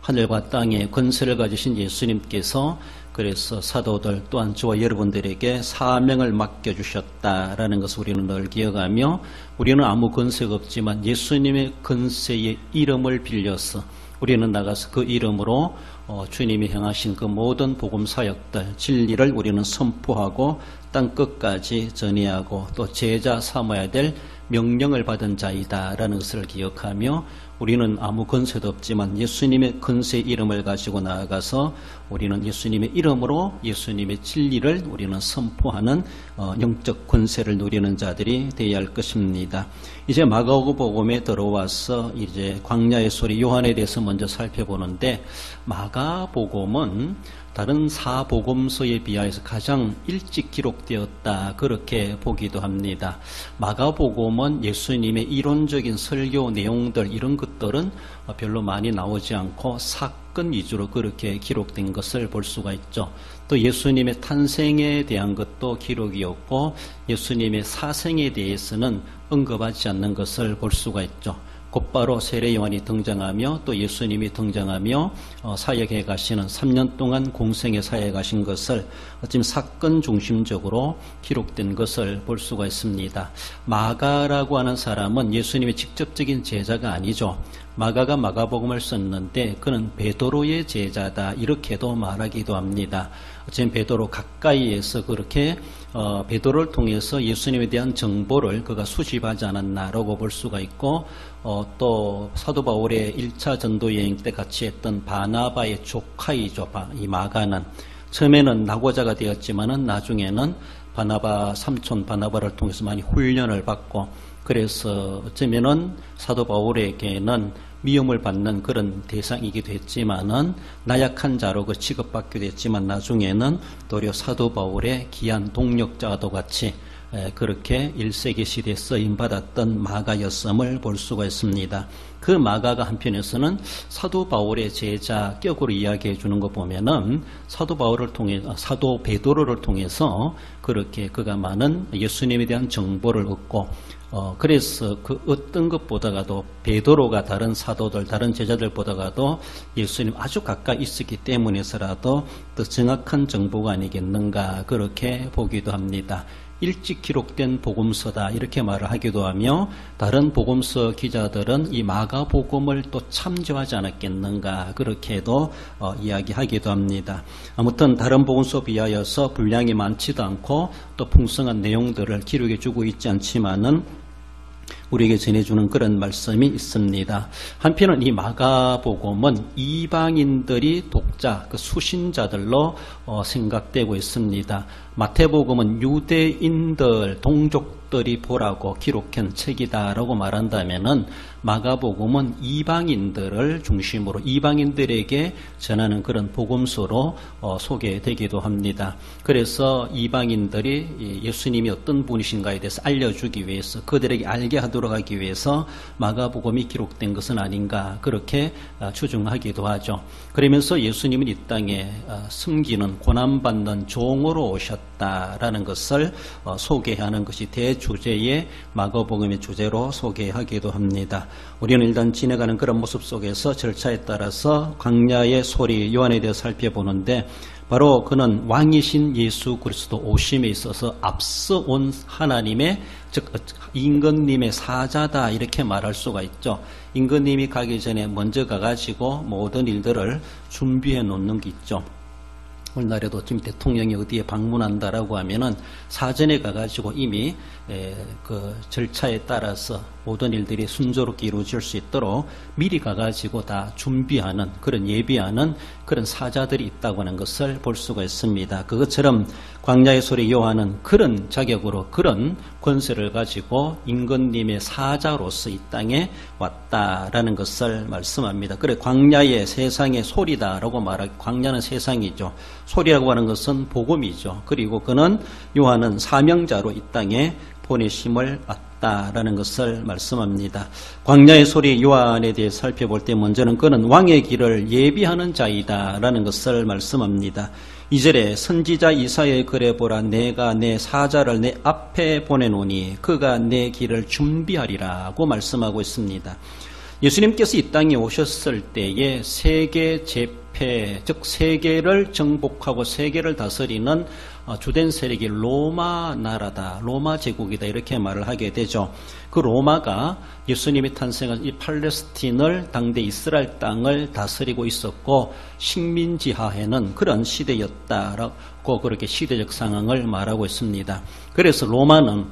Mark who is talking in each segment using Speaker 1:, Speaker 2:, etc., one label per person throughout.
Speaker 1: 하늘과 땅의 권세를 가지신 예수님께서 그래서 사도들 또한 저와 여러분들에게 사명을 맡겨주셨다라는 것을 우리는 늘 기억하며, 우리는 아무 권세가 없지만 예수님의 권세의 이름을 빌려서 우리는 나가서 그 이름으로 주님이 행하신 그 모든 복음 사역들, 진리를 우리는 선포하고 땅끝까지 전해하고 또 제자 삼아야 될 명령을 받은 자이다라는 것을 기억하며, 우리는 아무 권세도 없지만 예수님의 권세 이름을 가지고 나아가서 우리는 예수님의 이름으로 예수님의 진리를 우리는 선포하는 영적 권세를 누리는 자들이 되어야 할 것입니다. 이제 마가복음에 들어와서 이제 광야의 소리 요한에 대해서 먼저 살펴보는데, 마가복음은 다른 사복음서에 비하여서 가장 일찍 기록되었다, 그렇게 보기도 합니다. 마가복음은 예수님의 이론적인 설교 내용들, 이런 것들은 별로 많이 나오지 않고 사건 위주로 그렇게 기록된 것을 볼 수가 있죠. 또 예수님의 탄생에 대한 것도 기록이었고 예수님의 사생에 대해서는 언급하지 않는 것을 볼 수가 있죠. 곧바로 세례 요한이 등장하며 또 예수님이 등장하며 사역해 가시는 3년 동안 공생에 사역해 가신 것을 지금 사건 중심적으로 기록된 것을 볼 수가 있습니다. 마가라고 하는 사람은 예수님의 직접적인 제자가 아니죠. 마가가 마가복음을 썼는데 그는 베드로의 제자다, 이렇게도 말하기도 합니다. 지금 베드로 가까이에서 그렇게 베드로를 통해서 예수님에 대한 정보를 그가 수집하지 않았나라고 볼 수가 있고, 또 사도 바울의 1차 전도 여행 때 같이 했던 바나바의 조카이죠. 이 마가는 처음에는 낙오자가 되었지만은 나중에는 바나바 삼촌 바나바를 통해서 많이 훈련을 받고, 그래서 어쩌면은 사도 바울에게는 미움을 받는 그런 대상이기도 했지만은 나약한 자로 그 취급받기도 했지만 나중에는 도리어 사도 바울의 귀한 동력자와도 같이 그렇게 1세기 시대에 쓰임받았던 마가였음을 볼 수가 있습니다. 그 마가가 한편에서는 사도 바울의 제자 격으로 이야기해 주는 거 보면은 사도 베드로를 통해서 그렇게 그가 많은 예수님에 대한 정보를 얻고, 그래서 그 어떤 것보다가도 베드로가 다른 사도들, 다른 제자들보다가도 예수님 아주 가까이 있었기 때문에서라도 더 정확한 정보가 아니겠는가, 그렇게 보기도 합니다. 일찍 기록된 복음서다, 이렇게 말을 하기도 하며, 다른 복음서 기자들은 이 마가복음을 또 참조하지 않았겠는가, 그렇게도 이야기하기도 합니다. 아무튼 다른 복음서 비하여서 분량이 많지도 않고 또 풍성한 내용들을 기록해 주고 있지 않지만은 우리에게 전해주는 그런 말씀이 있습니다. 한편은 이 마가복음은 이방인들이 독자, 그 수신자들로 생각되고 있습니다. 마태복음은 유대인들, 동족들이 보라고 기록한 책이다라고 말한다면은 마가복음은 이방인들을 중심으로 이방인들에게 전하는 그런 복음서로 소개되기도 합니다. 그래서 이방인들이 예수님이 어떤 분이신가에 대해서 알려주기 위해서, 그들에게 알게 하도록 하기 위해서 마가복음이 기록된 것은 아닌가, 그렇게 추정하기도 하죠. 그러면서 예수님은 이 땅에 숨기는, 고난받는 종으로 오셨다라는 것을 소개하는 것이 대주제의 마가복음의 주제로 소개하기도 합니다. 우리는 일단 지나가는 그런 모습 속에서 절차에 따라서 광야의 소리 요한에 대해 살펴보는데, 바로 그는 왕이신 예수 그리스도 오심에 있어서 앞서 온 하나님의, 즉 임금님의 사자다, 이렇게 말할 수가 있죠. 임금님이 가기 전에 먼저 가가지고 모든 일들을 준비해 놓는 게 있죠. 오늘날에도 지금 대통령이 어디에 방문한다라고 하면은 사전에 가가지고 이미 그 절차에 따라서 모든 일들이 순조롭게 이루어질 수 있도록 미리 가가지고 다 준비하는, 그런 예비하는 그런 사자들이 있다고 하는 것을 볼 수가 있습니다. 그것처럼 광야의 소리 요한은 그런 자격으로, 그런 권세를 가지고 임금님의 사자로서 이 땅에 왔다라는 것을 말씀합니다. 그래, 광야의 세상의 소리다라고 말하기, 광야는 세상이죠. 소리라고 하는 것은 복음이죠. 그리고 그는, 요한은 사명자로 이 땅에 보내심을 받다라는 것을 말씀합니다. 광야의 소리 요한에 대해 살펴볼 때 먼저는 그는 왕의 길을 예비하는 자이다라는 것을 말씀합니다. 2절에 선지자 이사야의 글에 보라, 내가 내 사자를 내 앞에 보내노니 그가 내 길을 준비하리라고 말씀하고 있습니다. 예수님께서 이 땅에 오셨을 때에 세계 제패, 즉 세계를 정복하고 세계를 다스리는 주된 세력이 로마 나라다, 로마 제국이다 이렇게 말을 하게 되죠. 그 로마가 예수님이 탄생한 이 팔레스틴을 당대 이스라엘 땅을 다스리고 있었고 식민지하에는 그런 시대였다라고 그렇게 시대적 상황을 말하고 있습니다. 그래서 로마는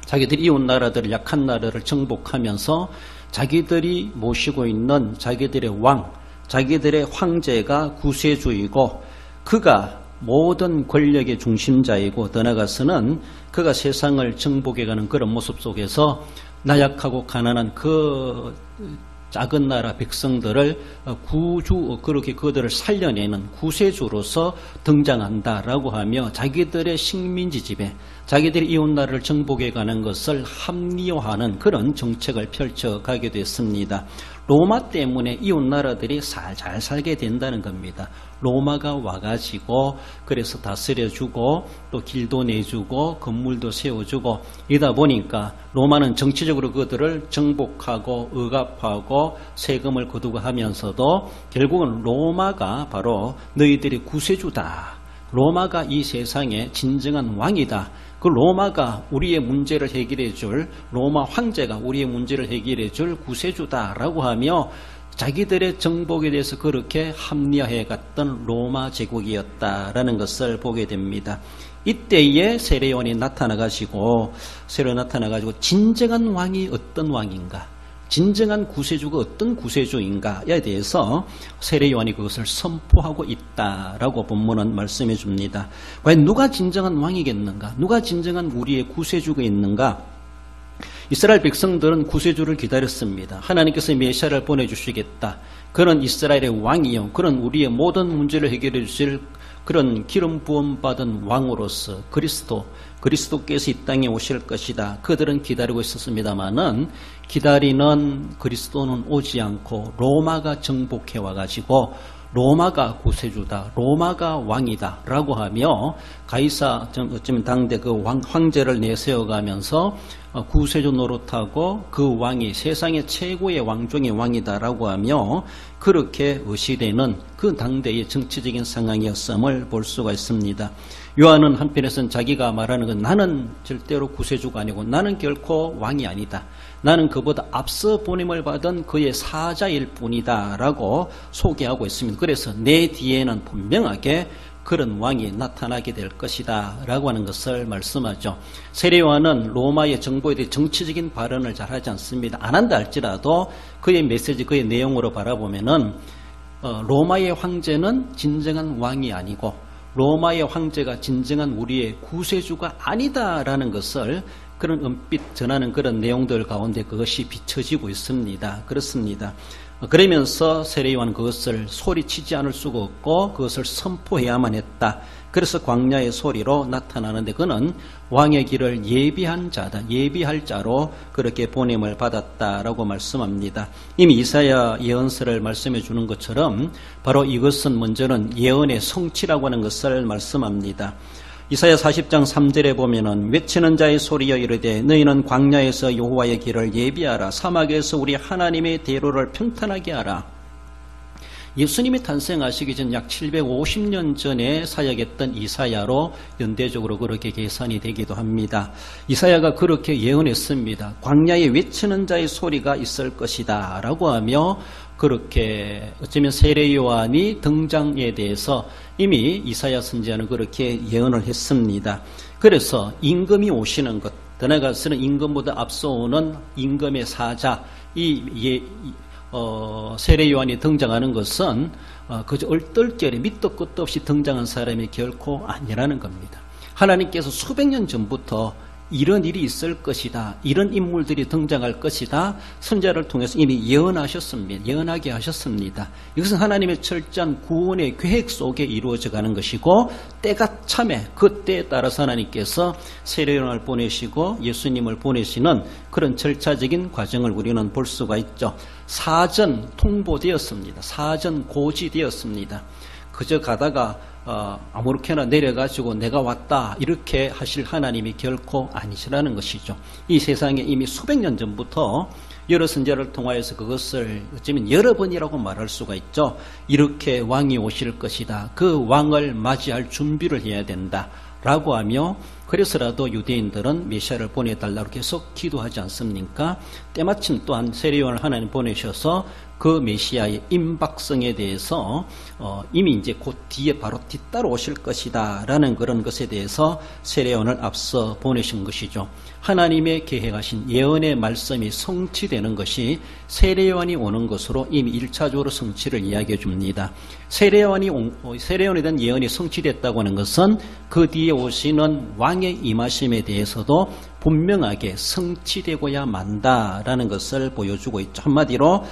Speaker 1: 자기들이 이웃 나라들을 약한 나라를 정복하면서 자기들이 모시고 있는 자기들의 왕, 자기들의 황제가 구세주이고 그가 모든 권력의 중심자이고 더 나아가서는 그가 세상을 정복해가는 그런 모습 속에서 나약하고 가난한 그 작은 나라 백성들을 그렇게 그들을 살려내는 구세주로서 등장한다라고 하며 자기들의 식민지 지배, 자기들이 이웃 나라를 정복해가는 것을 합리화하는 그런 정책을 펼쳐가게 됐습니다. 로마 때문에 이웃 나라들이 잘 살게 된다는 겁니다. 로마가 와가지고 그래서 다스려주고 또 길도 내주고 건물도 세워주고 이러다 보니까 로마는 정치적으로 그들을 정복하고 억압하고 세금을 거두고 하면서도 결국은 로마가 바로 너희들의 구세주다. 로마가 이 세상의 진정한 왕이다. 그 로마가 우리의 문제를 해결해 줄, 로마 황제가 우리의 문제를 해결해 줄 구세주다라고 하며 자기들의 정복에 대해서 그렇게 합리화해 갔던 로마 제국이었다라는 것을 보게 됩니다. 이때에 세례요한이 나타나가지고 진정한 왕이 어떤 왕인가, 진정한 구세주가 어떤 구세주인가에 대해서 세례요한이 그것을 선포하고 있다라고 본문은 말씀해 줍니다. 과연 누가 진정한 왕이겠는가? 누가 진정한 우리의 구세주가 있는가? 이스라엘 백성들은 구세주를 기다렸습니다. 하나님께서 메시아를 보내주시겠다. 그런 이스라엘의 왕이요, 그런 우리의 모든 문제를 해결해 주실 그런 기름 부음 받은 왕으로서 그리스도께서 이 땅에 오실 것이다. 그들은 기다리고 있었습니다마는 기다리는 그리스도는 오지 않고 로마가 정복해 와가지고 로마가 구세주다, 로마가 왕이다 라고 하며 가이사, 어쩌면 당대 그 황제를 내세워가면서 구세주 노릇하고 그 왕이 세상의 최고의 왕중의 왕이다 라고 하며 그렇게 의시되는 그 당대의 정치적인 상황이었음을 볼 수가 있습니다. 요한은 한편에서는 자기가 말하는 건 나는 절대로 구세주가 아니고 나는 결코 왕이 아니다. 나는 그보다 앞서 보냄을 받은 그의 사자일 뿐이다 라고 소개하고 있습니다. 그래서 내 뒤에는 분명하게 그런 왕이 나타나게 될 것이다 라고 하는 것을 말씀하죠. 세례요한은 로마의 정보에 대해 정치적인 발언을 잘 하지 않습니다. 안 한다 할지라도 그의 메시지, 그의 내용으로 바라보면은 로마의 황제는 진정한 왕이 아니고 로마의 황제가 진정한 우리의 구세주가 아니다라는 것을 그런 은빛 전하는 그런 내용들 가운데 그것이 비춰지고 있습니다. 그렇습니다. 그러면서 세례요한은 그것을 소리치지 않을 수가 없고 그것을 선포해야만 했다. 그래서 광야의 소리로 나타나는데 그는 왕의 길을 예비한 자다. 예비할 자로 그렇게 보냄을 받았다라고 말씀합니다. 이미 이사야 예언서를 말씀해 주는 것처럼 바로 이것은 먼저는 예언의 성취라고 하는 것을 말씀합니다. 이사야 40장 3절에 보면은 외치는 자의 소리여 이르되 너희는 광야에서 여호와의 길을 예비하라. 사막에서 우리 하나님의 대로를 평탄하게 하라. 예수님이 탄생하시기 전 약 750년 전에 사역했던 이사야로 연대적으로 그렇게 계산이 되기도 합니다. 이사야가 그렇게 예언했습니다. 광야에 외치는 자의 소리가 있을 것이다 라고 하며 그렇게 어쩌면 세례요한이 등장에 대해서 이미 이사야 선지자는 그렇게 예언을 했습니다. 그래서 임금이 오시는 것, 더 나아가서는 임금보다 앞서오는 임금의 사자, 세례요한이 등장하는 것은 그저 얼떨결에 밑도 끝도 없이 등장한 사람이 결코 아니라는 겁니다. 하나님께서 수백 년 전부터 이런 일이 있을 것이다, 이런 인물들이 등장할 것이다, 선지자를 통해서 이미 예언하게 하셨습니다. 이것은 하나님의 철저한 구원의 계획 속에 이루어져 가는 것이고 때가 참에 그 때에 따라서 하나님께서 세례요한을 보내시고 예수님을 보내시는 그런 절차적인 과정을 우리는 볼 수가 있죠. 사전 통보되었습니다. 사전 고지되었습니다. 그저 가다가 아무렇게나 내려가지고 내가 왔다 이렇게 하실 하나님이 결코 아니시라는 것이죠. 이 세상에 이미 수백 년 전부터 여러 선지자를 통하여서 그것을 어쩌면 여러 번이라고 말할 수가 있죠. 이렇게 왕이 오실 것이다. 그 왕을 맞이할 준비를 해야 된다. 라고 하며 그래서라도 유대인들은 메시아를 보내달라고 계속 기도하지 않습니까? 때마침 또한 세례요한을 하나님 보내셔서 그 메시아의 임박성에 대해서 이미 이제 곧 뒤에 바로 뒤따라 오실 것이다 라는 그런 것에 대해서 세례요한을 앞서 보내신 것이죠. 하나님의 계획하신 예언의 말씀이 성취되는 것이 세례요한이 오는 것으로 이미 1차적으로 성취를 이야기해 줍니다. 세례요한에 대한 예언이 성취됐다고 하는 것은 그 뒤에 오시는 왕의 임하심에 대해서도 분명하게 성취되고야 만다라는 것을 보여주고 있죠. 한마디로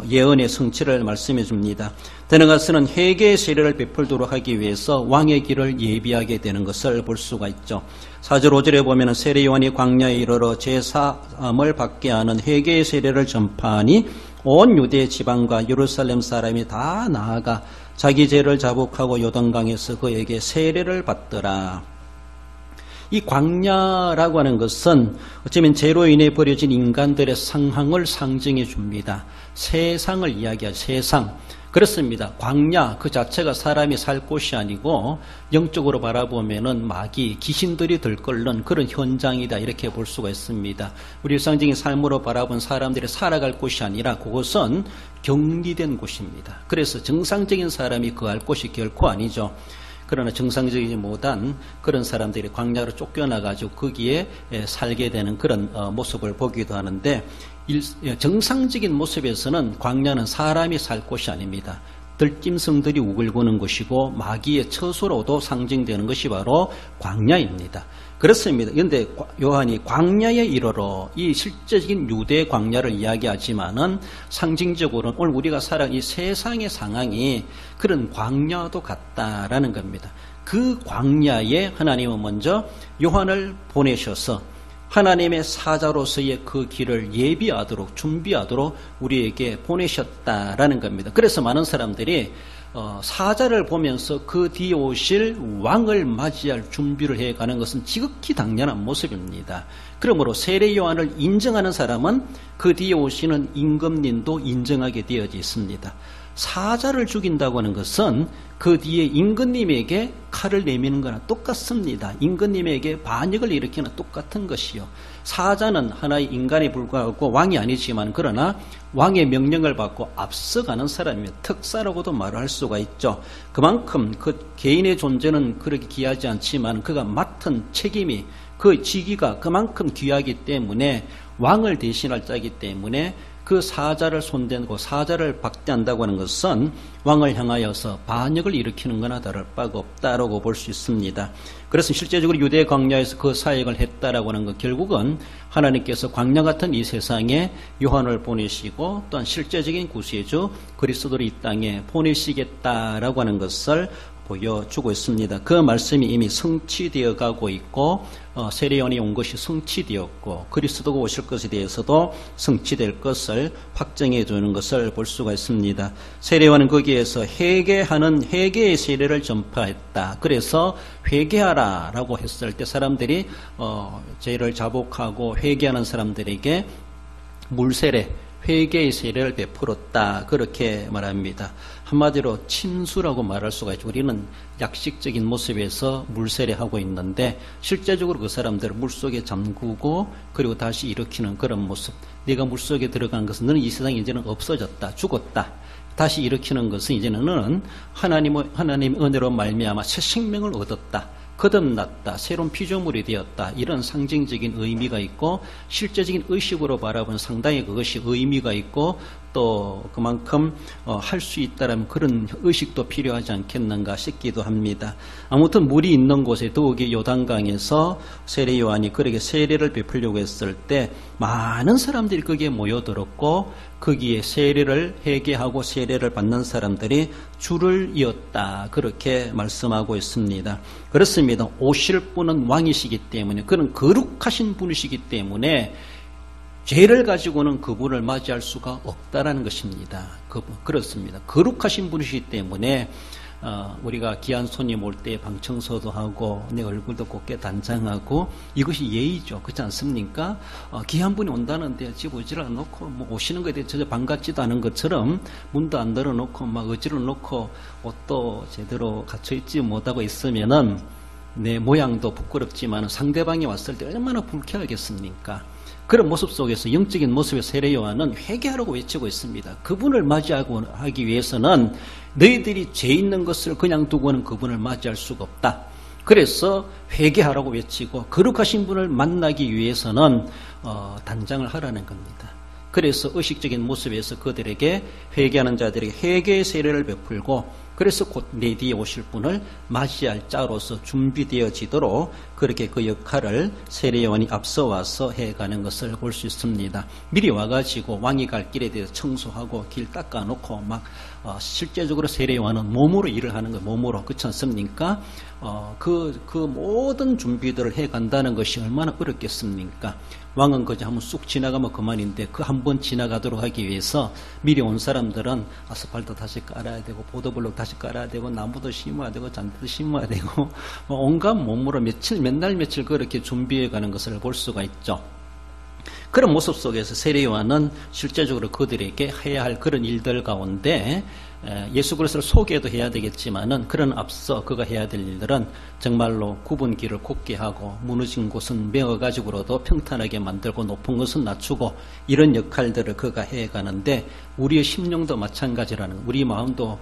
Speaker 1: 예언의 성취를 말씀해 줍니다. 더나아가서는 회개의 세례를 베풀도록 하기 위해서 왕의 길을 예비하게 되는 것을 볼 수가 있죠. 4절 5절에 보면 세례 요한이 광야에 이르러 제사함을 받게 하는 회개의 세례를 전파하니 온 유대 지방과 예루살렘 사람이 다 나아가 자기 죄를 자복하고 요단강에서 그에게 세례를 받더라. 이 광야라고 하는 것은 어쩌면 죄로 인해 버려진 인간들의 상황을 상징해 줍니다. 세상을 이야기하죠. 세상. 그렇습니다. 광야 그 자체가 사람이 살 곳이 아니고 영적으로 바라보면은 마귀, 귀신들이 들끓는 그런 현장이다 이렇게 볼 수가 있습니다. 우리 일상적인 삶으로 바라본 사람들이 살아갈 곳이 아니라 그것은 격리된 곳입니다. 그래서 정상적인 사람이 거할 곳이 결코 아니죠. 그러나 정상적이지 못한 그런 사람들이 광야로 쫓겨나가지고 거기에 살게 되는 그런 모습을 보기도 하는데 정상적인 모습에서는 광야는 사람이 살 곳이 아닙니다. 들짐승들이 우글거리는 곳이고 마귀의 처소로도 상징되는 것이 바로 광야입니다. 그렇습니다. 그런데 요한이 광야에 이르러 이 실제적인 유대 광야를 이야기하지만은 상징적으로는 오늘 우리가 살아가는 이 세상의 상황이 그런 광야도 같다라는 겁니다. 그 광야에 하나님은 먼저 요한을 보내셔서 하나님의 사자로서의 그 길을 예비하도록 준비하도록 우리에게 보내셨다라는 겁니다. 그래서 많은 사람들이 사자를 보면서 그 뒤에 오실 왕을 맞이할 준비를 해가는 것은 지극히 당연한 모습입니다. 그러므로 세례 요한을 인정하는 사람은 그 뒤에 오시는 임금님도 인정하게 되어져 있습니다. 사자를 죽인다고 하는 것은 그 뒤에 임금님에게 칼을 내미는 거나 똑같습니다. 임금님에게 반역을 일으키는 똑같은 것이요. 사자는 하나의 인간에 불과하고 왕이 아니지만 그러나 왕의 명령을 받고 앞서가는 사람이며 특사라고도 말을 할 수가 있죠. 그만큼 그 개인의 존재는 그렇게 귀하지 않지만 그가 맡은 책임이 그 직위가 그만큼 귀하기 때문에 왕을 대신할 자이기 때문에 그 사자를 손대고 사자를 박대한다고 하는 것은 왕을 향하여서 반역을 일으키는 거나 다를 바가 없다라고 볼 수 있습니다. 그래서 실제적으로 유대 광야에서 그 사역을 했다라고 하는 것 결국은 하나님께서 광야 같은 이 세상에 요한을 보내시고 또한 실제적인 구세주 그리스도를 이 땅에 보내시겠다라고 하는 것을 보여주고 있습니다. 그 말씀이 이미 성취되어 가고 있고 세례요한이 온 것이 성취되었고 그리스도가 오실 것에 대해서도 성취될 것을 확정해 주는 것을 볼 수가 있습니다. 세례요한은 거기에서 회개하는 회개의 세례를 전파했다. 그래서 회개하라 라고 했을 때 사람들이 죄를 자복하고 회개하는 사람들에게 물세례 회개의 세례를 베풀었다 그렇게 말합니다. 한마디로 침수라고 말할 수가 있죠. 우리는 약식적인 모습에서 물세례하고 있는데 실제적으로 그 사람들을 물속에 잠그고 그리고 다시 일으키는 그런 모습. 네가 물속에 들어간 것은 너는 이 세상에 이제는 없어졌다. 죽었다. 다시 일으키는 것은 이제는 너는 하나님의 은혜로 말미암아 새 생명을 얻었다. 거듭났다. 새로운 피조물이 되었다. 이런 상징적인 의미가 있고 실제적인 의식으로 바라보면 상당히 그것이 의미가 있고 또 그만큼 할 수 있다라는 그런 의식도 필요하지 않겠는가 싶기도 합니다. 아무튼 물이 있는 곳에 더욱이 요단강에서 세례 요한이 그에게 세례를 베풀려고 했을 때 많은 사람들이 거기에 모여들었고 거기에 세례를 회개하고 세례를 받는 사람들이 줄을 이었다. 그렇게 말씀하고 있습니다. 그렇습니다. 오실 분은 왕이시기 때문에 그는 거룩하신 분이시기 때문에 죄를 가지고는 그분을 맞이할 수가 없다라는 것입니다. 그렇습니다. 거룩하신 분이시기 때문에 우리가 귀한 손님 올 때 방 청소도 하고 내 얼굴도 곱게 단장하고 이것이 예의죠. 그렇지 않습니까? 귀한 분이 온다는데 집 어지러 놓고 뭐 오시는 것에 대해 전혀 반갑지도 않은 것처럼 문도 안 열어놓고 막 어지러 놓고 옷도 제대로 갖춰있지 못하고 있으면은 내 모양도 부끄럽지만 상대방이 왔을 때 얼마나 불쾌하겠습니까? 그런 모습 속에서 영적인 모습의 세례 요한은 회개하라고 외치고 있습니다. 그분을 맞이하기 위해서는 너희들이 죄 있는 것을 그냥 두고는 그분을 맞이할 수가 없다. 그래서 회개하라고 외치고 거룩하신 분을 만나기 위해서는 단장을 하라는 겁니다. 그래서 의식적인 모습에서 그들에게 회개하는 자들에게 회개의 세례를 베풀고 그래서 곧 내 뒤에 오실 분을 맞이할 자로서 준비되어지도록 그렇게 그 역할을 세례요한이 앞서와서 해가는 것을 볼 수 있습니다. 미리 와가지고 왕이 갈 길에 대해서 청소하고 길 닦아놓고 막 실제적으로 세례요한은 몸으로 일을 하는 거예요. 몸으로. 그렇지 않습니까? 그 모든 준비들을 해간다는 것이 얼마나 어렵겠습니까? 왕은 그저 한번 쑥 지나가면 그만인데 그 한 번 지나가도록 하기 위해서 미리 온 사람들은 아스팔트 다시 깔아야 되고 보도블록 다시 깔아야 되고 나무도 심어야 되고 잔디도 심어야 되고 온갖 몸으로 몇 날 며칠 그렇게 준비해가는 것을 볼 수가 있죠. 그런 모습 속에서 세례요한은 실제적으로 그들에게 해야 할 그런 일들 가운데 예수 그리스도를 소개도 해야 되겠지만은 그런 앞서 그가 해야 될 일들은 정말로 굽은 길을 곱게 하고 무너진 곳은 메어가지고라도 평탄하게 만들고 높은 것은 낮추고 이런 역할들을 그가 해가는데 우리의 심령도 마찬가지라는 우리 마음도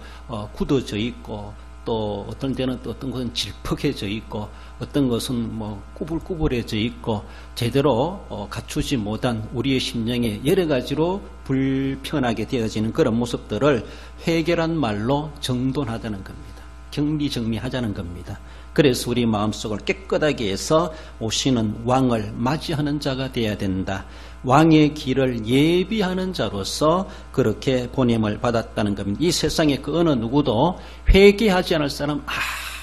Speaker 1: 굳어져 있고 또 어떤 때는 또 어떤 것은 질퍽해져 있고 어떤 것은 뭐 꾸불꾸불해져 있고 제대로 갖추지 못한 우리의 심령에 여러 가지로 불편하게 되어지는 그런 모습들을 회개란 말로 정돈하자는 겁니다. 정리하자는 겁니다. 그래서 우리 마음속을 깨끗하게 해서 오시는 왕을 맞이하는 자가 되어야 된다. 왕의 길을 예비하는 자로서 그렇게 보냄을 받았다는 겁니다. 이 세상에 그 어느 누구도 회개하지 않을 사람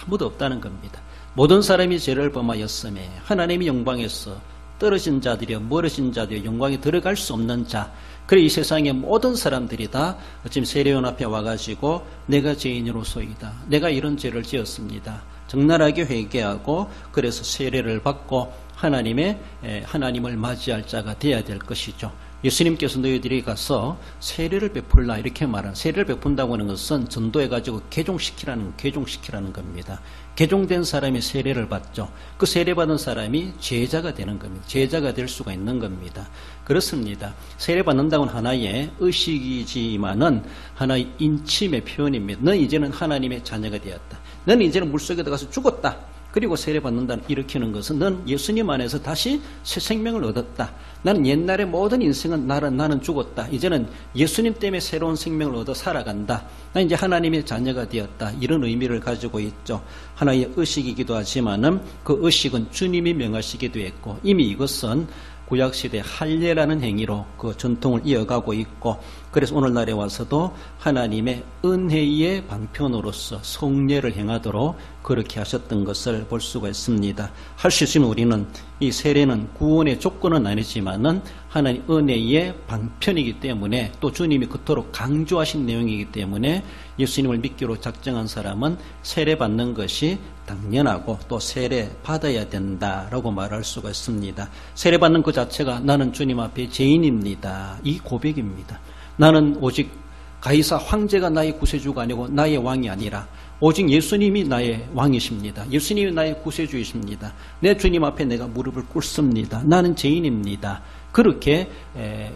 Speaker 1: 아무도 없다는 겁니다. 모든 사람이 죄를 범하였음에 하나님의 영광에서 떨어진 자들이여 멀어진 자들이여 영광에 들어갈 수 없는 자. 그래 이 세상의 모든 사람들이 다 어쩌면 세례요한 앞에 와가지고 내가 죄인으로소이다. 내가 이런 죄를 지었습니다. 적나라하게 회개하고 그래서 세례를 받고 하나님을 맞이할 자가 되어야 될 것이죠. 예수님께서 너희들이 가서 세례를 베풀라 이렇게 말한 세례를 베푼다고 하는 것은 전도해가지고 개종시키라는 겁니다. 개종된 사람이 세례를 받죠. 그 세례받은 사람이 제자가 되는 겁니다. 제자가 될 수가 있는 겁니다. 그렇습니다. 세례받는다고는 하나의 의식이지만은 하나의 인침의 표현입니다. 넌 이제는 하나님의 자녀가 되었다. 넌 이제는 물속에 들어가서 죽었다. 그리고 세례받는다는 일으키는 것은 넌 예수님 안에서 다시 새 생명을 얻었다. 나는 옛날의 모든 인생은 나는 죽었다. 이제는 예수님 때문에 새로운 생명을 얻어 살아간다. 나 이제 하나님의 자녀가 되었다. 이런 의미를 가지고 있죠. 하나의 의식이기도 하지만은 그 의식은 주님이 명하시기도 했고 이미 이것은 구약시대 할례라는 행위로 그 전통을 이어가고 있고 그래서 오늘날에 와서도 하나님의 은혜의 방편으로서 성례를 행하도록 그렇게 하셨던 것을 볼 수가 있습니다. 할 수 있으면 우리는 이 세례는 구원의 조건은 아니지만은 하나님 은혜의 방편이기 때문에 또 주님이 그토록 강조하신 내용이기 때문에 예수님을 믿기로 작정한 사람은 세례 받는 것이 당연하고 또 세례 받아야 된다라고 말할 수가 있습니다. 세례 받는 그 자체가 나는 주님 앞에 죄인입니다. 이 고백입니다. 나는 오직 가이사 황제가 나의 구세주가 아니고 나의 왕이 아니라 오직 예수님이 나의 왕이십니다. 예수님이 나의 구세주이십니다. 내 주님 앞에 내가 무릎을 꿇습니다. 나는 죄인입니다. 그렇게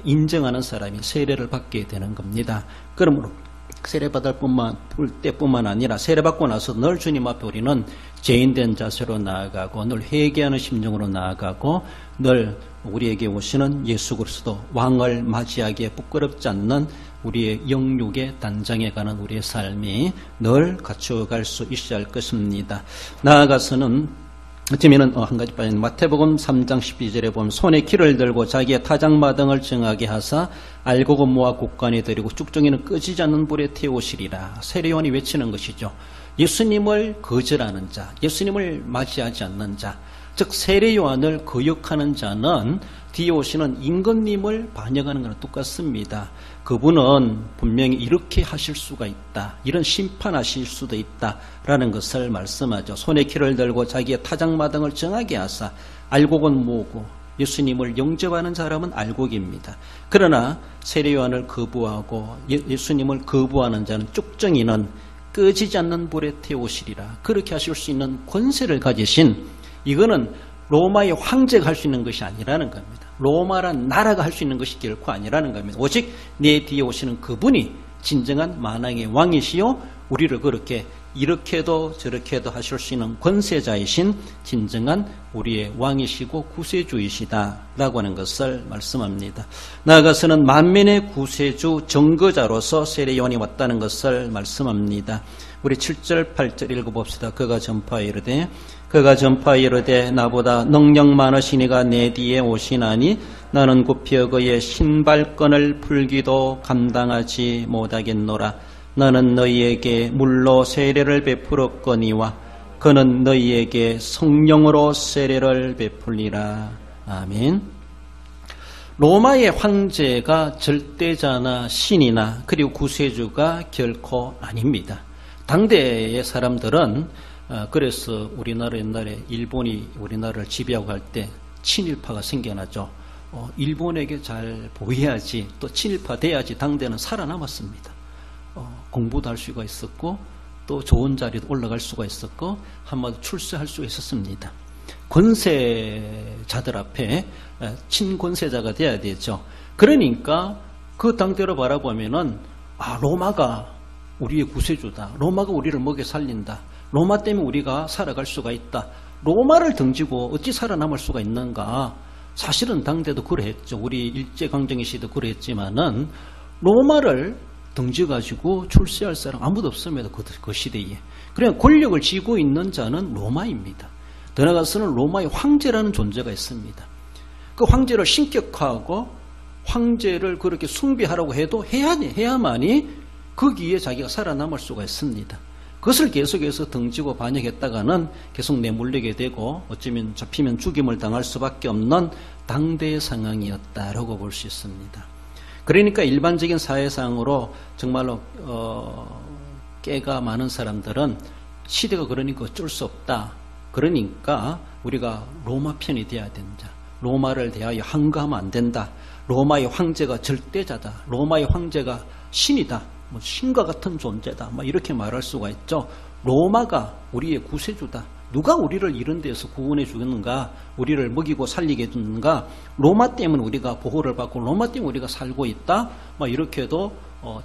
Speaker 1: 인정하는 사람이 세례를 받게 되는 겁니다. 그러므로 세례받을 때뿐만 아니라 세례받고 나서 늘 주님 앞에 우리는 죄인된 자세로 나아가고 늘 회개하는 심정으로 나아가고 늘 우리에게 오시는 예수 그리스도 왕을 맞이하기에 부끄럽지 않는 우리의 영육의 단장에 가는 우리의 삶이 늘 갖춰갈 수 있어야 할 것입니다. 나아가서는 어쩌면은 한 가지 빠진 마태복음 3장 12절에 보면 손에 키를 들고 자기의 타작마당을 정하게 하사 알곡은 모아 곡간에 들이고 쭉정이는 꺼지지 않는 불에 태우시리라. 세례요한이 외치는 것이죠. 예수님을 거절하는 자, 예수님을 맞이하지 않는 자, 즉 세례요한을 거역하는 자는 뒤에 오시는 임금님을 반영하는 것과 똑같습니다. 그분은 분명히 이렇게 하실 수가 있다. 이런 심판하실 수도 있다라는 것을 말씀하죠. 손에 키를 들고 자기의 타작마당을 정하게 하사 알곡은 모으고 예수님을 영접하는 사람은 알곡입니다. 그러나 세례요한을 거부하고 예수님을 거부하는 자는 쭉정이는 꺼지지 않는 불에 태우시리라. 그렇게 하실 수 있는 권세를 가지신, 이거는 로마의 황제가 할 수 있는 것이 아니라는 겁니다. 로마란 나라가 할 수 있는 것이 결코 아니라는 겁니다. 오직 내 뒤에 오시는 그분이 진정한 만왕의 왕이시요 우리를 그렇게 이렇게도 저렇게도 하실 수 있는 권세자이신 진정한 우리의 왕이시고 구세주이시다라고 하는 것을 말씀합니다. 나아가서는 만민의 구세주 증거자로서 세례요한이 왔다는 것을 말씀합니다. 우리 7절 8절 읽어봅시다. 그가 전파하여 이르되 나보다 능력 많으신 이가 내 뒤에 오시나니 나는 굽혀 그의 신발끈을 풀기도 감당하지 못하겠노라. 나는 너희에게 물로 세례를 베풀었거니와 그는 너희에게 성령으로 세례를 베풀리라. 아멘. 로마의 황제가 절대자나 신이나 그리고 구세주가 결코 아닙니다. 당대의 사람들은 그래서 우리나라 옛날에 일본이 우리나라를 지배하고 할 때 친일파가 생겨나죠. 일본에게 잘 보여야지, 또 친일파 돼야지 당대는 살아남았습니다. 공부도 할 수가 있었고 또 좋은 자리도 올라갈 수가 있었고 한마디로 출세할 수가 있었습니다. 권세자들 앞에 친권세자가 돼야 되죠. 그러니까 그 당대로 바라보면은 로마가 우리의 구세주다. 로마가 우리를 먹여 살린다. 로마 때문에 우리가 살아갈 수가 있다. 로마를 등지고 어찌 살아남을 수가 있는가. 사실은 당대도 그랬죠. 우리 일제강점기 시대도 그랬지만은 로마를 등져가지고 출세할 사람 아무도 없습니다. 그 시대에. 그냥 권력을 쥐고 있는 자는 로마입니다. 더 나아가서는 로마의 황제라는 존재가 있습니다. 그 황제를 신격화하고 황제를 그렇게 숭배하라고 해도 해야만이 거기에 자기가 살아남을 수가 있습니다. 그것을 계속해서 등지고 반역했다가는 계속 내몰리게 되고 어쩌면 잡히면 죽임을 당할 수밖에 없는 당대의 상황이었다라고 볼 수 있습니다. 그러니까 일반적인 사회상으로 정말로 깨가 많은 사람들은 시대가 그러니까 어쩔 수 없다. 그러니까 우리가 로마 편이 돼야 된다. 로마를 대하여 항거하면 안 된다. 로마의 황제가 절대자다. 로마의 황제가 신이다. 신과 같은 존재다. 이렇게 말할 수가 있죠. 로마가 우리의 구세주다. 누가 우리를 이런 데서 구원해 주는가, 우리를 먹이고 살리게 해주는가, 로마 때문에 우리가 보호를 받고 로마 때문에 우리가 살고 있다. 이렇게도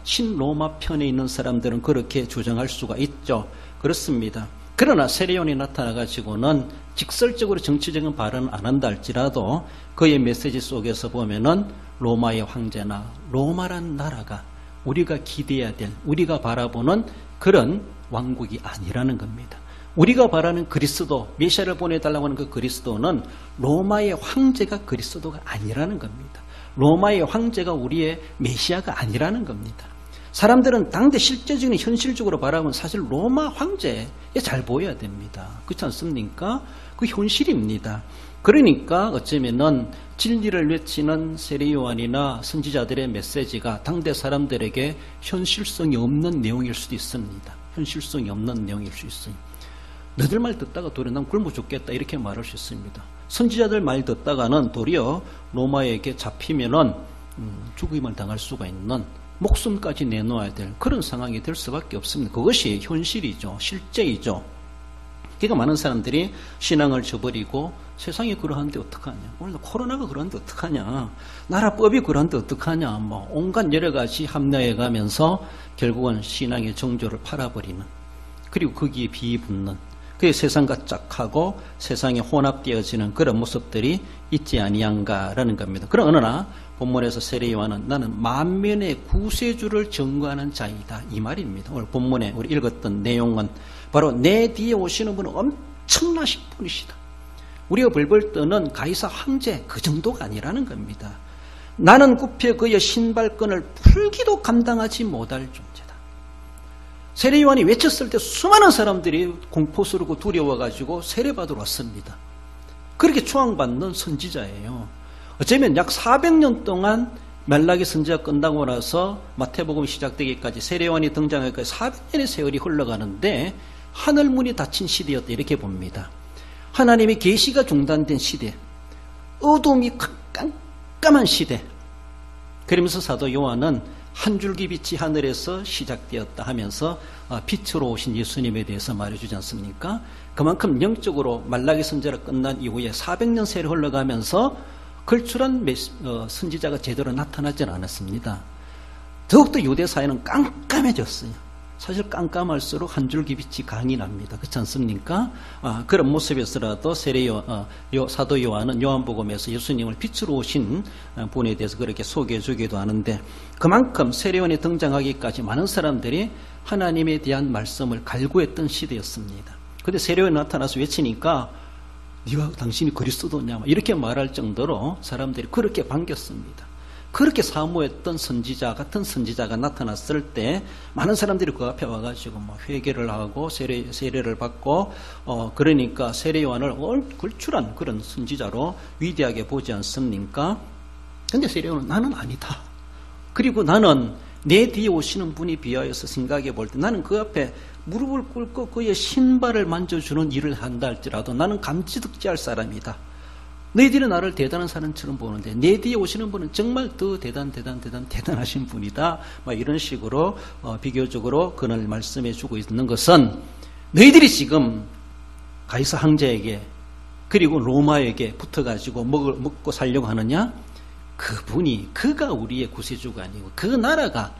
Speaker 1: 친로마 편에 있는 사람들은 그렇게 주장할 수가 있죠. 그렇습니다. 그러나 세례요한이 나타나가지고는 직설적으로 정치적인 발언은 안 한다 할지라도 그의 메시지 속에서 보면은 로마의 황제나 로마란 나라가 우리가 기대해야 될, 우리가 바라보는 그런 왕국이 아니라는 겁니다. 우리가 바라는 그리스도, 메시아를 보내달라고 하는 그 그리스도는 로마의 황제가 그리스도가 아니라는 겁니다. 로마의 황제가 우리의 메시아가 아니라는 겁니다. 사람들은 당대 실제적인 현실적으로 바라보면 사실 로마 황제에 잘 보여야 됩니다. 그렇지 않습니까? 그 현실입니다. 그러니까 어쩌면은 진리를 외치는 세례요한이나 선지자들의 메시지가 당대 사람들에게 현실성이 없는 내용일 수도 있습니다. 현실성이 없는 내용일 수 있어요. 너들 말 듣다가 도리어 난 굶어 죽겠다 이렇게 말할 수 있습니다. 선지자들 말 듣다가는 도리어 로마에게 잡히면은 죽임을 당할 수가 있는, 목숨까지 내놓아야 될 그런 상황이 될 수밖에 없습니다. 그것이 현실이죠. 실제이죠. 그러니까 많은 사람들이 신앙을 저버리고 세상이 그러한데 어떡하냐, 오늘 코로나가 그러한데 어떡하냐, 나라법이 그러한데 어떡하냐, 온갖 여러 가지 합리화해 가면서 결국은 신앙의 정조를 팔아버리는, 그리고 거기에 비붙는, 그게 세상과 짝하고 세상에 혼합되어지는 그런 모습들이 있지 아니한가라는 겁니다. 그러나 본문에서 세례요한은 나는 만민의 구세주를 증거하는 자이다 이 말입니다. 오늘 본문에 우리 읽었던 내용은 바로 내 뒤에 오시는 분은 엄청나신 분이시다. 우리가 벌벌 떠는 가이사 황제 그 정도가 아니라는 겁니다. 나는 굽혀 그의 신발끈을 풀기도 감당하지 못할 존재다. 세례요한이 외쳤을 때 수많은 사람들이 공포스럽고 두려워가지고 세례받으러 왔습니다. 그렇게 추앙받는 선지자예요. 어쩌면 약 400년 동안 말라기 선지자가 끝나고 나서 마태복음이 시작되기까지 세례요한이 등장하기까지 400년의 세월이 흘러가는데 하늘문이 닫힌 시대였다 이렇게 봅니다. 하나님의 계시가 중단된 시대, 어둠이 깜깜한 시대. 그러면서 사도 요한은 한 줄기 빛이 하늘에서 시작되었다 하면서 빛으로 오신 예수님에 대해서 말해주지 않습니까? 그만큼 영적으로 말라기 선지자가 끝난 이후에 400년 세월이 흘러가면서 걸출한 선지자가 제대로 나타나지는 않았습니다. 더욱더 유대 사회는 깜깜해졌어요. 사실 깜깜할수록 한 줄기 빛이 강인합니다. 그렇지 않습니까? 그런 모습에서라도 사도 요한은 요한복음에서 예수님을 빛으로 오신 분에 대해서 그렇게 소개해 주기도 하는데, 그만큼 세례요한이 등장하기까지 많은 사람들이 하나님에 대한 말씀을 갈구했던 시대였습니다. 그런데 세례요한이 나타나서 외치니까 네가 당신이 그리스도냐 이렇게 말할 정도로 사람들이 그렇게 반겼습니다. 그렇게 사모했던 선지자 같은 선지자가 나타났을 때 많은 사람들이 그 앞에 와가지고 회개를 하고 세례를 받고 그러니까 세례 요한을 걸출한 그런 선지자로 위대하게 보지 않습니까? 근데 세례 요한은 나는 아니다. 그리고 나는 내 뒤에 오시는 분이 비하여서 생각해 볼 때 나는 그 앞에 무릎을 꿇고 그의 신발을 만져주는 일을 한다 할지라도 나는 감지득지할 사람이다. 너희들은 나를 대단한 사람처럼 보는데 내 뒤에 오시는 분은 정말 더 대단하신 분이다. 이런 식으로 비교적으로 그날 말씀해 주고 있는 것은 너희들이 지금 가이사 황제에게 그리고 로마에게 붙어가지고 먹고 살려고 하느냐? 그가 우리의 구세주가 아니고 그 나라가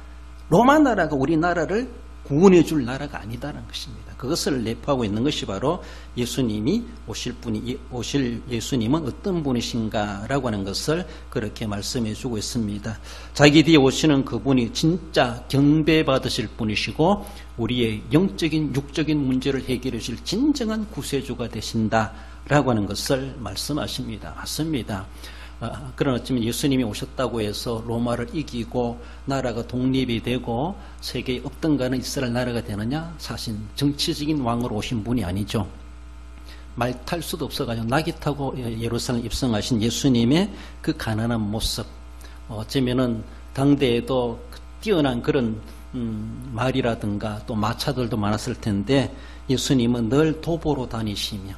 Speaker 1: 로마 나라가 우리 나라를 구원해 줄 나라가 아니다라는 것입니다. 그것을 내포하고 있는 것이 바로 예수님이 오실 예수님은 어떤 분이신가라고 하는 것을 그렇게 말씀해 주고 있습니다. 자기 뒤에 오시는 그분이 진짜 경배받으실 분이시고 우리의 영적인 육적인 문제를 해결해 주실 진정한 구세주가 되신다라고 하는 것을 말씀하십니다. 맞습니다. 그러나 어쩌면 예수님이 오셨다고 해서 로마를 이기고 나라가 독립이 되고 세계에 없던 가는 이스라엘 나라가 되느냐? 사실 정치적인 왕으로 오신 분이 아니죠. 말 탈 수도 없어가지고 나귀 타고 예루살렘 입성하신 예수님의 그 가난한 모습, 어쩌면은 당대에도 뛰어난 그런 말이라든가 또 마차들도 많았을 텐데 예수님은 늘 도보로 다니시며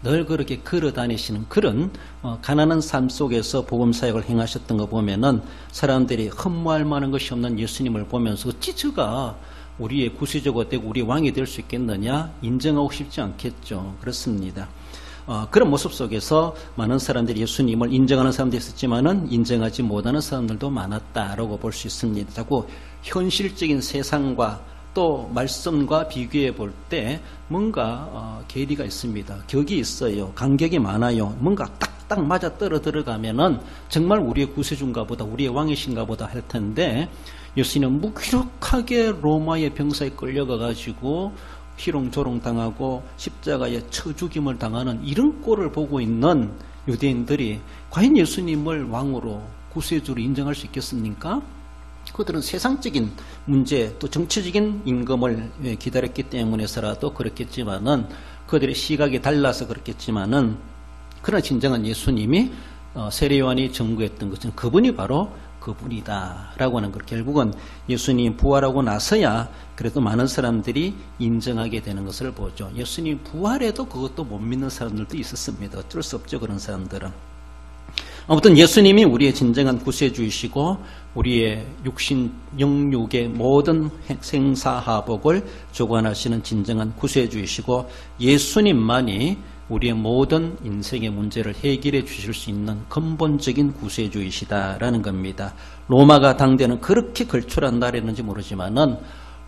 Speaker 1: 늘 그렇게 걸어 다니시는 그런 가난한 삶 속에서 복음 사역을 행하셨던 거 보면은 사람들이 흠모할 만한 것이 없는 예수님을 보면서 어찌 저가 우리의 구세주가 되고 우리 왕이 될 수 있겠느냐 인정하고 싶지 않겠죠. 그렇습니다. 그런 모습 속에서 많은 사람들이 예수님을 인정하는 사람도 있었지만은 인정하지 못하는 사람들도 많았다라고 볼 수 있습니다. 자꾸 현실적인 세상과 또 말씀과 비교해 볼 때 뭔가 괴리가 있습니다. 격이 있어요. 간격이 많아요. 뭔가 딱딱 맞아 들어가면은 정말 우리의 구세주인가 보다 우리의 왕이신가 보다 할 텐데 예수님은 무기력하게 로마의 병사에 끌려가 가지고 희롱조롱 당하고 십자가에 쳐죽임을 당하는 이런 꼴을 보고 있는 유대인들이 과연 예수님을 왕으로 구세주로 인정할 수 있겠습니까? 그들은 세상적인 문제 또 정치적인 임금을 기다렸기 때문에서라도 그렇겠지만은 그들의 시각이 달라서 그렇겠지만은 그러나 진정한 예수님이 세례요한이 증거했던 것은 그분이 바로 그분이다라고 하는 것. 결국은 예수님 부활하고 나서야 그래도 많은 사람들이 인정하게 되는 것을 보죠. 예수님 부활해도 그것도 못 믿는 사람들도 있었습니다. 어쩔 수 없죠. 그런 사람들은. 아무튼 예수님이 우리의 진정한 구세주이시고 우리의 육신 영육의 모든 생사하복을 주관하시는 진정한 구세주이시고 예수님만이 우리의 모든 인생의 문제를 해결해 주실 수 있는 근본적인 구세주이시다라는 겁니다. 로마가 당대는 그렇게 걸출한 나라였는지 모르지만은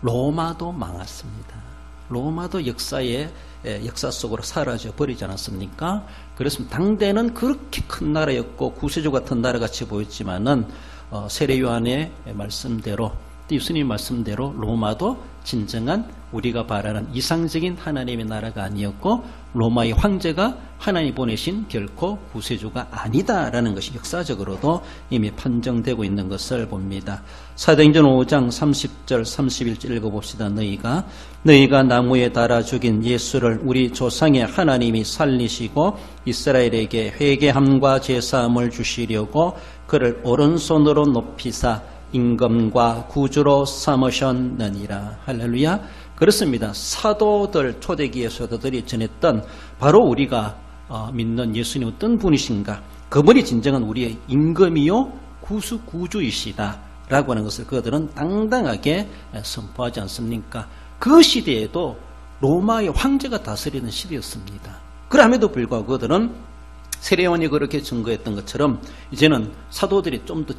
Speaker 1: 로마도 망했습니다. 로마도 역사 속으로 사라져 버리지 않았습니까? 그래서 당대는 그렇게 큰 나라였고 구세주 같은 나라 같이 보였지만은 세례요한의 말씀대로 또 예수님 말씀대로 로마도 진정한 우리가 바라는 이상적인 하나님의 나라가 아니었고 로마의 황제가 하나님 보내신 결코 구세주가 아니다라는 것이 역사적으로도 이미 판정되고 있는 것을 봅니다. 사도행전 5장 30절 31절 읽어봅시다. 너희가 나무에 달아 죽인 예수를 우리 조상의 하나님이 살리시고 이스라엘에게 회개함과 제사함을 주시려고 그를 오른손으로 높이사 임금과 구주로 삼으셨느니라. 할렐루야. 그렇습니다. 사도들, 초대기의 사도들이 전했던 바로 우리가 믿는 예수님 어떤 분이신가, 그분이 진정한 우리의 임금이요 구주이시다 라고 하는 것을 그들은 당당하게 선포하지 않습니까? 그 시대에도 로마의 황제가 다스리는 시대였습니다. 그럼에도 불구하고 그들은 세례요한이 그렇게 증거했던 것처럼 이제는 사도들이 좀 더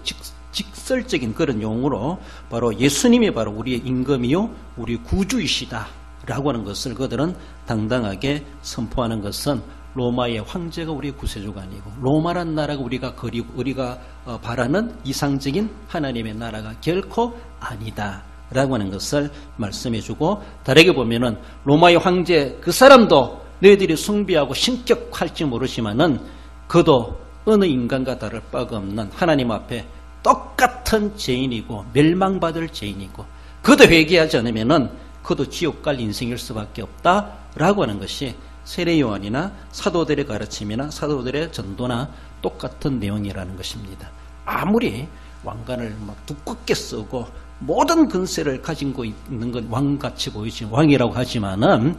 Speaker 1: 직설적인 그런 용어로 바로 예수님이 바로 우리의 임금이요 우리 구주이시다 라고 하는 것을 그들은 당당하게 선포하는 것은 로마의 황제가 우리의 구세주가 아니고 로마란 나라가 우리가 바라는 이상적인 하나님의 나라가 결코 아니다 라고 하는 것을 말씀해주고, 다르게 보면은 로마의 황제 그 사람도 너희들이 숭배하고 신격할지 모르지만은 그도 어느 인간과 다를 바가 없는 하나님 앞에 똑같은 죄인이고 멸망받을 죄인이고 그도 회개하지 않으면은 그도 지옥 갈 인생일 수밖에 없다라고 하는 것이 세례요한이나 사도들의 가르침이나 사도들의 전도나 똑같은 내용이라는 것입니다. 아무리 왕관을 막 두껍게 쓰고 모든 근세를 가지고 있는 건 왕같이 보이지 왕이라고 하지만은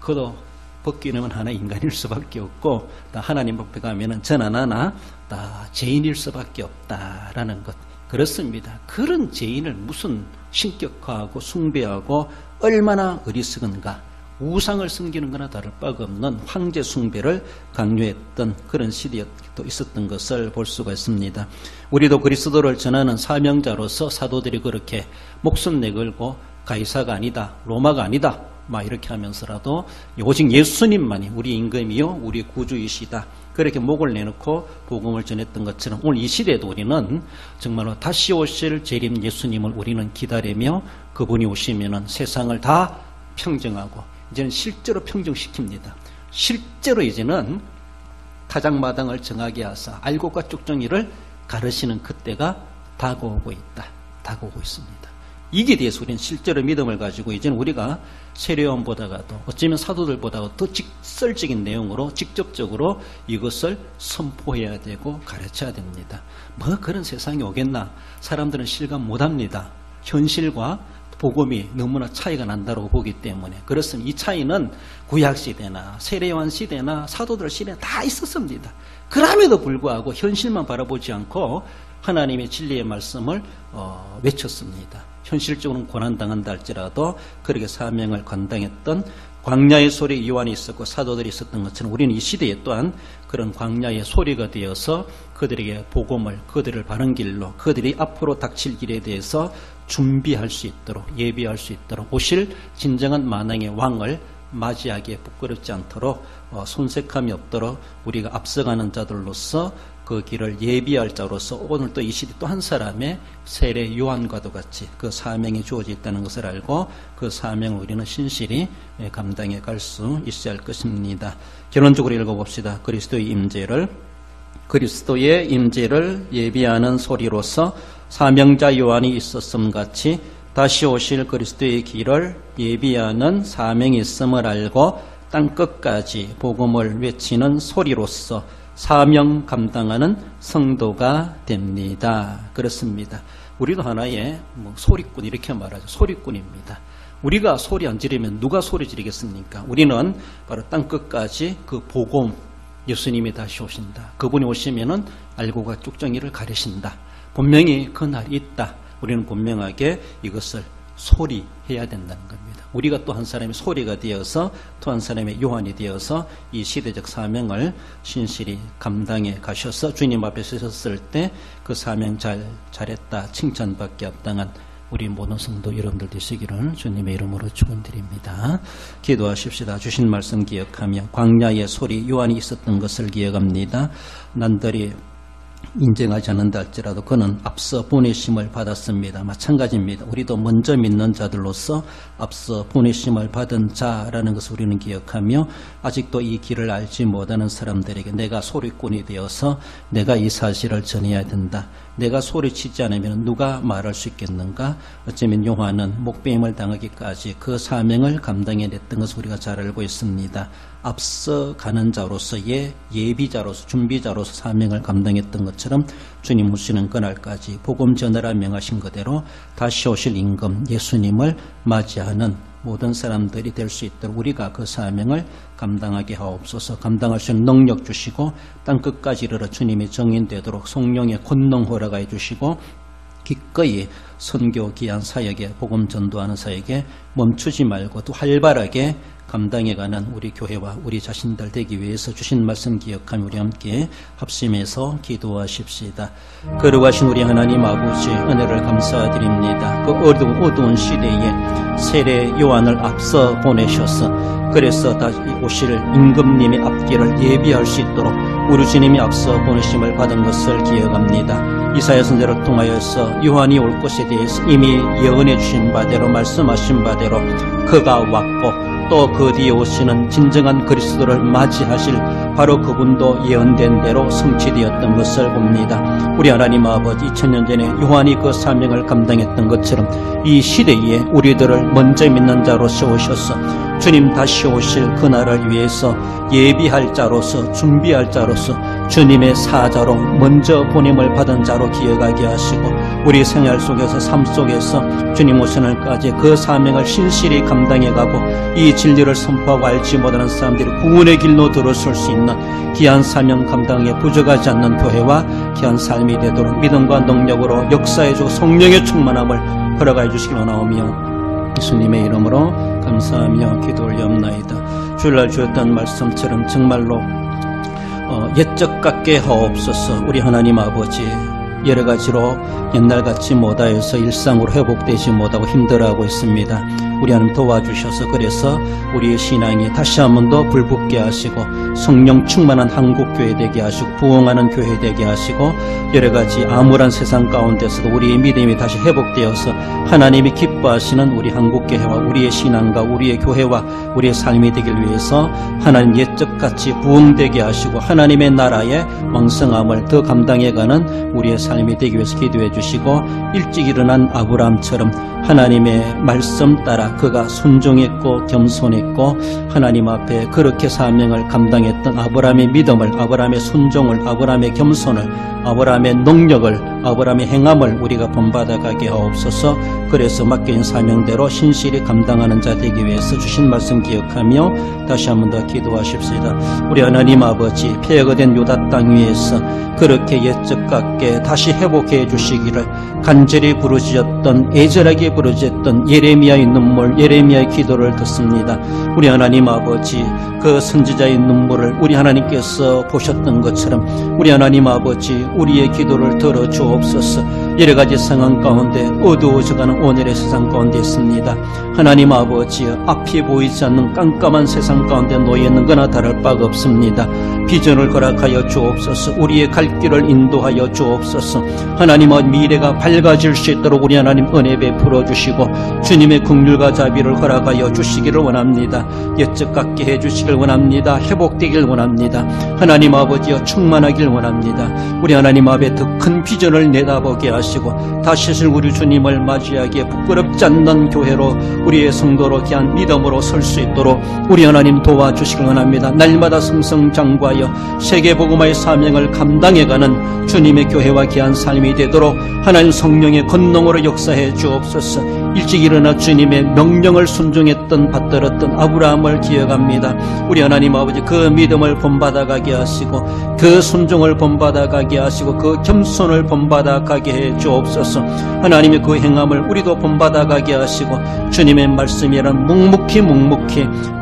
Speaker 1: 그도 벗기는 하나의 인간일 수밖에 없고 하나님 앞에 가면은 전 하나 다 죄인일 수밖에 없다라는 것. 그렇습니다. 그런 죄인을 무슨 신격화하고 숭배하고 얼마나 어리석은가, 우상을 섬기는 거나 다를 바가 없는 황제 숭배를 강요했던 그런 시대도 있었던 것을 볼 수가 있습니다. 우리도 그리스도를 전하는 사명자로서 사도들이 그렇게 목숨 내걸고 가이사가 아니다, 로마가 아니다 막 이렇게 하면서라도 오직 예수님만이 우리 임금이요 우리 구주이시다 그렇게 목을 내놓고 복음을 전했던 것처럼 오늘 이 시대에도 우리는 정말로 다시 오실 재림 예수님을 우리는 기다리며 그분이 오시면은 세상을 다 평정하고 이제는 실제로 평정시킵니다. 실제로 이제는 타작마당을 정하게 하사 알곡과 쭉정이를 가르시는 그때가 다가오고 있습니다. 이게 대해서 우리는 실제로 믿음을 가지고 이제는 우리가 세례요한보다도 어쩌면 사도들보다도 더 직설적인 내용으로 직접적으로 이것을 선포해야 되고 가르쳐야 됩니다. 뭐 그런 세상이 오겠나? 사람들은 실감 못합니다. 현실과 복음이 너무나 차이가 난다고 보기 때문에. 그렇습니다. 이 차이는 구약시대나 세례요한 시대나 사도들 시대에 다 있었습니다. 그럼에도 불구하고 현실만 바라보지 않고 하나님의 진리의 말씀을 외쳤습니다. 현실적으로는 고난당한다 할지라도 그렇게 사명을 감당했던 광야의 소리 요한이 있었고 사도들이 있었던 것처럼 우리는 이 시대에 또한 그런 광야의 소리가 되어서 그들에게 복음을, 그들을 바른 길로, 그들이 앞으로 닥칠 길에 대해서 준비할 수 있도록, 예비할 수 있도록 오실 진정한 만왕의 왕을 맞이하기에 부끄럽지 않도록 손색함이 없도록 우리가 앞서가는 자들로서 그 길을 예비할 자로서 오늘 또 이 시대 또 한 사람의 세례 요한과도 같이 그 사명이 주어져 있다는 것을 알고 그 사명을 우리는 신실히 감당해 갈 수 있어야 할 것입니다. 결론적으로 읽어봅시다. 그리스도의 임재를 예비하는 소리로서 사명자 요한이 있었음 같이 다시 오실 그리스도의 길을 예비하는 사명이 있음을 알고 땅끝까지 복음을 외치는 소리로서 사명 감당하는 성도가 됩니다. 그렇습니다. 우리도 하나의 소리꾼 이렇게 말하죠. 소리꾼입니다. 우리가 소리 안 지르면 누가 소리 지르겠습니까? 우리는 바로 땅끝까지 그 복음, 예수님이 다시 오신다. 그분이 오시면은 알고가 쭉정이를 가르신다. 분명히 그 날이 있다. 우리는 분명하게 이것을 소리해야 된다는 겁니다. 우리가 또 한 사람의 소리가 되어서 또 한 사람의 요한이 되어서 이 시대적 사명을 신실히 감당해 가셔서 주님 앞에 서셨을 때 그 사명 잘했다 칭찬받기 합당한 우리 모든 성도 여러분들 되시기를 주님의 이름으로 축원드립니다. 기도하십시다. 주신 말씀 기억하며 광야의 소리 요한이 있었던 것을 기억합니다. 난들이 인정하지 않는다 할지라도 그는 앞서 보내심을 받았습니다. 마찬가지입니다. 우리도 먼저 믿는 자들로서 앞서 보내심을 받은 자라는 것을 우리는 기억하며 아직도 이 길을 알지 못하는 사람들에게 내가 소리꾼이 되어서 내가 이 사실을 전해야 된다. 내가 소리치지 않으면 누가 말할 수 있겠는가? 어쩌면 요한은 목배임을 당하기까지 그 사명을 감당해냈던 것을 우리가 잘 알고 있습니다. 앞서 가는 자로서의 예비자로서 준비자로서 사명을 감당했던 것처럼 주님 오시는 그날까지 복음 전하라 명하신 그대로 다시 오실 임금 예수님을 맞이하는 모든 사람들이 될 수 있도록 우리가 그 사명을 감당하게 하옵소서. 감당할 수 있는 능력 주시고 땅끝까지 이르러 주님이 정인되도록 성령의 권능 허락해 주시고 기꺼이 선교 귀한 사역에 복음 전도하는 사역에 멈추지 말고 또 활발하게 감당해가는 우리 교회와 우리 자신들 되기 위해서 주신 말씀 기억하며 우리 함께 합심해서 기도하십시다. 거룩하신 우리 하나님 아버지 은혜를 감사드립니다. 그 어두운 시대에 세례 요한을 앞서 보내셔서 그래서 다시 오실 임금님의 앞길을 예비할 수 있도록 우리 주님이 앞서 보내심을 받은 것을 기억합니다. 이사야 선지자를 통하여서 요한이 올 것에 대해서 이미 예언해 주신 바대로 말씀하신 바대로 그가 왔고 또 그 뒤에 오시는 진정한 그리스도를 맞이하실 바로 그분도 예언된 대로 성취되었던 것을 봅니다. 우리 하나님 아버지 2000년 전에 요한이 그 사명을 감당했던 것처럼 이 시대에 우리들을 먼저 믿는 자로 세우셔서 주님 다시 오실 그날을 위해서 예비할 자로서 준비할 자로서 주님의 사자로 먼저 보냄을 받은 자로 기억하게 하시고 우리 생활 속에서 삶 속에서 주님 오시는 날까지 그 사명을 신실히 감당해가고 이 진리를 선포하고 알지 못하는 사람들이 구원의 길로 들어설 수 있는 귀한 사명 감당에 부족하지 않는 교회와 귀한 삶이 되도록 믿음과 능력으로 역사해주고 성령의 충만함을 허락해 주시기 원하오며 예수님의 이름으로 감사하며 기도 올리옵나이다. 주일날 주었던 말씀처럼 정말로 옛적 같게 하옵소서. 우리 하나님 아버지 여러 가지로 옛날같이 못하여서 일상으로 회복되지 못하고 힘들어하고 있습니다. 우리 하나님 도와주셔서 그래서 우리의 신앙이 다시 한 번 더 불붙게 하시고 성령 충만한 한국교회 되게 하시고 부흥하는 교회 되게 하시고 여러 가지 암울한 세상 가운데서도 우리의 믿음이 다시 회복되어서 하나님이 기뻐하시는 우리 한국교회와 우리의 신앙과 우리의 교회와 우리의 삶이 되길 위해서 하나님 옛적같이 부흥되게 하시고 하나님의 나라의 왕성함을 더 감당해가는 우리의 삶이 되기 위해서 기도해 주시고 일찍 일어난 아브라함처럼 하나님의 말씀 따라 그가 순종했고 겸손했고 하나님 앞에 그렇게 사명을 감당했던 아브라함의 믿음을, 아브라함의 순종을, 아브라함의 겸손을, 아브라함의 능력을, 아브라함의 행함을 우리가 본받아가게 하옵소서. 그래서 맡겨진 사명대로 신실히 감당하는 자 되기 위해서 주신 말씀 기억하며 다시 한 번 더 기도하십시다. 우리 하나님 아버지 폐허가 된 유다 땅 위에서 그렇게 옛적 같게 다시 회복해 주시기를 간절히 부르짖었던 애절하게 부르짖었던 예레미야의 눈물, 예레미야의 기도를 듣습니다. 우리 하나님 아버지 그 선지자의 눈물을 우리 하나님께서 보셨던 것처럼 우리 하나님 아버지 우리의 기도를 들어주옵소서. 여러 가지 상황 가운데 어두워져가는 오늘의 세상 가운데 있습니다. 하나님 아버지 앞이 보이지 않는 깜깜한 세상 가운데 놓여있는 거나 다를 바가 없습니다. 비전을 허락하여 주옵소서. 우리의 갈 길을 인도하여 주옵소서. 하나님의 미래가 밝아질 수 있도록 우리 하나님 은혜 베풀어 주시고 주님의 긍휼과 자비를 허락하여 주시기를 원합니다. 옛적 같게 해주시길 원합니다. 회복되길 원합니다. 하나님 아버지여 충만하길 원합니다. 우리 하나님 앞에 더 큰 비전을 내다보게 하시고 다시 우리 주님을 맞이하기에 부끄럽지 않는 교회로 우리의 성도로 귀한 믿음으로 설 수 있도록 우리 하나님 도와주시길 원합니다. 날마다 승승장구하여 세계복음화의 사명을 감당해가는 주님의 교회와 귀한 삶이 되도록 하나님 성령의 권능으로 역사해 주옵소서. 일찍 일어나 주님의 명령을 순종했던 받들었던 아브라함을 기억합니다. 우리 하나님 아버지 그 믿음을 본받아가게 하시고 그 순종을 본받아가게 하시고 그 겸손을 본받아가게 해 주옵소서. 하나님의 그 행함을 우리도 본받아가게 하시고 주님의 말씀이란 묵묵히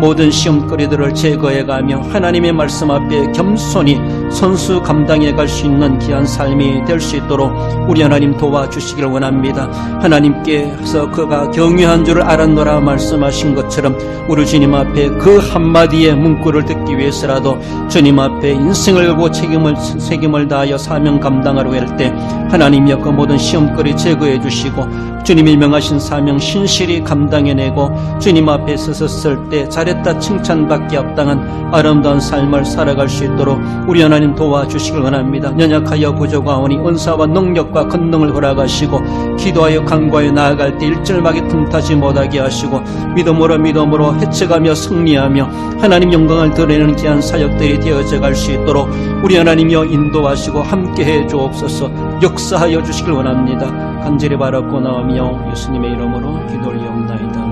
Speaker 1: 모든 시험거리들을 제거해가며 하나님의 말씀 앞에 겸손히 선수 감당해 갈 수 있는 귀한 삶이 될 수 있도록 우리 하나님 도와주시기를 원합니다. 하나님께서 그가 경유한 줄을 알았노라 말씀하신 것처럼 우리 주님 앞에 그 한마디의 문구를 듣기 위해서라도 주님 앞에 인생을 걸고 책임을 다하여 사명 감당하려고 할 때 하나님이여 그 모든 시험거리 제거해 주시고 주님이 명하신 사명 신실히 감당해내고 주님 앞에 서섰을 때 잘했다 칭찬받기 합당한 아름다운 삶을 살아갈 수 있도록 우리 하나님 도와주시길 원합니다. 연약하여 부족하오니 은사와 능력과 권능을 허락하시고 기도하여 간구하여 나아갈 때 일절막에 틈타지 못하게 하시고 믿음으로 해쳐가며 승리하며 하나님 영광을 드러내는 귀한 사역들이 되어져 갈 수 있도록 우리 하나님이여 인도하시고 함께해 주옵소서. 역사하여 주시길 원합니다. 간절히 바라고 나오며 예수님의 이름으로 기도올리옵나이다.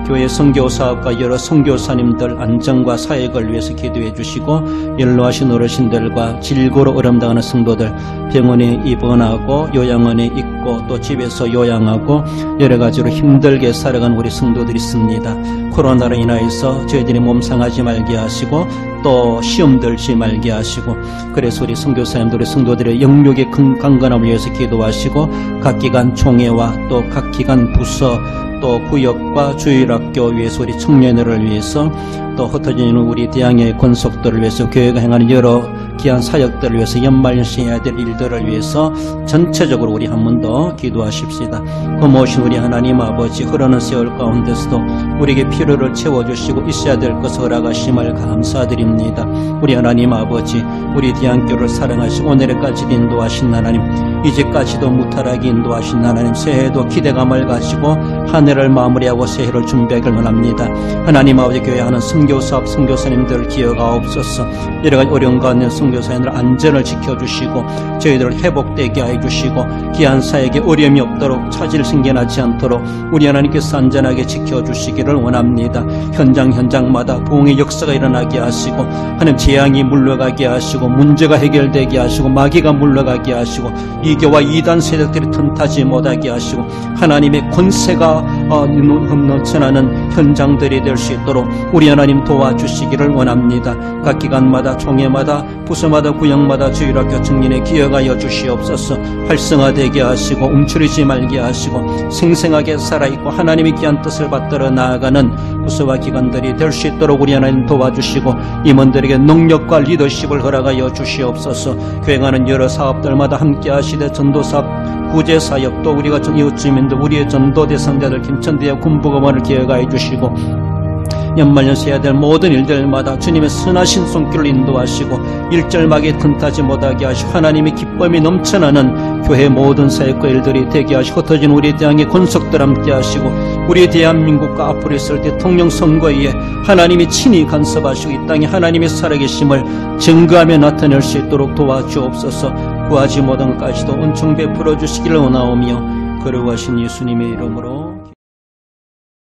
Speaker 1: 교회 선교사업과 여러 선교사님들 안전과 사역을 위해서 기도해 주시고 연로하신 어르신들과 질고로 어려움당하는 성도들 병원에 입원하고 요양원에 있고 또 집에서 요양하고 여러 가지로 힘들게 살아간 우리 성도들이 있습니다. 코로나로 인하여서 저희들이 몸 상하지 말게 하시고 또 시험 들지 말게 하시고 그래서 우리 선교사님들, 우리 성도들의 영육의 강건함을 위해서 기도하시고 각 기관 총회와 또 각 기관 부서 또 구역과 주일학교 위해서 우리 청년들을 위해서 또 흩어지는 우리 대학의 권속들을 위해서 교회가 행하는 여러 귀한 사역들을 위해서 연말연시해야 될 일들을 위해서 전체적으로 우리 한 번 더 기도하십시다. 고모신 우리 하나님 아버지 흐르는 세월 가운데서도 우리에게 필요를 채워주시고 있어야 될 것을 허락하심을 감사드립니다. 우리 하나님 아버지 우리 대학교를 사랑하시고 오늘까지도 인도하신 하나님 이제까지도 무탈하게 인도하신 하나님 새해에도 기대감을 가지고 한 해를 마무리하고 새해를 준비하길 원합니다. 하나님 아버지 교회하는 선교사업 선교사님들 기억하옵소서. 여러가지 어려운 가운데 선교사님들 안전을 지켜주시고 저희들을 회복되게 해주시고 귀한 사역에 어려움이 없도록 차질 생겨나지 않도록 우리 하나님께서 안전하게 지켜주시기를 원합니다. 현장마다 부흥의 역사가 일어나게 하시고 하나님 재앙이 물러가게 하시고 문제가 해결되게 하시고 마귀가 물러가게 하시고 이교와 이단 세력들이 틈타지 못하게 하시고 하나님의 권세가 넘쳐나는 현장들이 될 수 있도록 우리 하나님 도와주시기를 원합니다. 각 기관마다 총회마다 부서마다 구역마다 주일학교 청년에 기억하여 주시옵소서. 활성화되게 하시고 움츠리지 말게 하시고 생생하게 살아있고 하나님의 귀한 뜻을 받들어 나아가는 부서와 기관들이 될 수 있도록 우리 하나님 도와주시고 임원들에게 능력과 리더십을 허락하여 주시옵소서. 교행하는 여러 사업들마다 함께 하시되 전도사업 구제사역 또 우리가 이웃주민들 우리의 전도 대상자들 김천대학 군부검원을 기억하여 주시고 연말연시 해야 될 모든 일들마다 주님의 선하신 손길을 인도하시고 일절막에 틈타지 못하게 하시고 하나님의 기쁨이 넘쳐나는 교회 모든 사역과 일들이 되게 하시고 흩어진 우리 대항의 권속들 함께 하시고 우리 대한민국과 앞으로 있을 대통령 선거에 하나님이 친히 간섭하시고 이 땅에 하나님의 살아계심을 증거하며 나타낼 수 있도록 도와주옵소서. 구하지 못한 것까지도 은총 베풀어 주시기를 원하오며 거룩하신 예수님의 이름으로